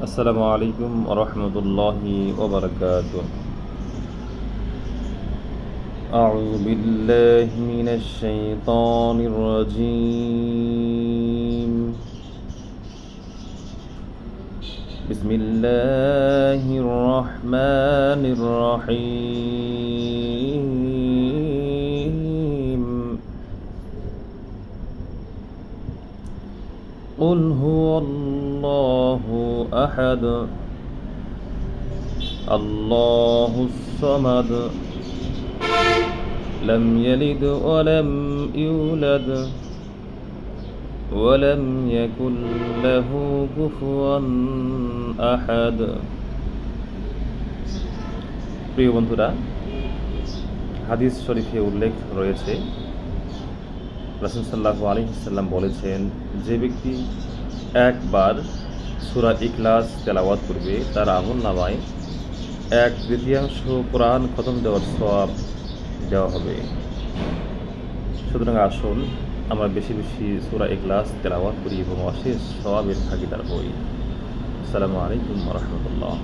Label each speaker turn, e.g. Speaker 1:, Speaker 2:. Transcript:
Speaker 1: আসসালামু আলাইকুম ওয়া রাহমাতুল্লাহি ওয়া বারাকাতুহু। আউযু বিল্লাহি মিনাশ শাইতানির রাজীম। বিসমিল্লাহির রাহমানির রাহিম। কুল হুয়াল্লাহু আহাদ, আল্লাহুস সামাদ, لم يلد ولم يولد ولم يكن له كفوا أحد। প্রিয় বন্ধুরা, হাদিস শরীফে উল্লেখ রয়েছে রাসূল সাল্লাল্লাহু আলাইহি ওয়াসাল্লাম বলেছেন, যে ব্যক্তি একবার সূরা ইখলাস তেলাওয়াত করবে তার আমলনামায় 1/3 কোরআন খতম দেওয়ার সওয়াব দেওয়া হবে। সুতরাং আসুন আমরা বেশি বেশি সূরা ইখলাস তেলাওয়াত করি এবং অশেষ সওয়াবের ভাগীদার হই। আসসালামু আলাইকুম ওয়া রাহমাতুল্লাহ।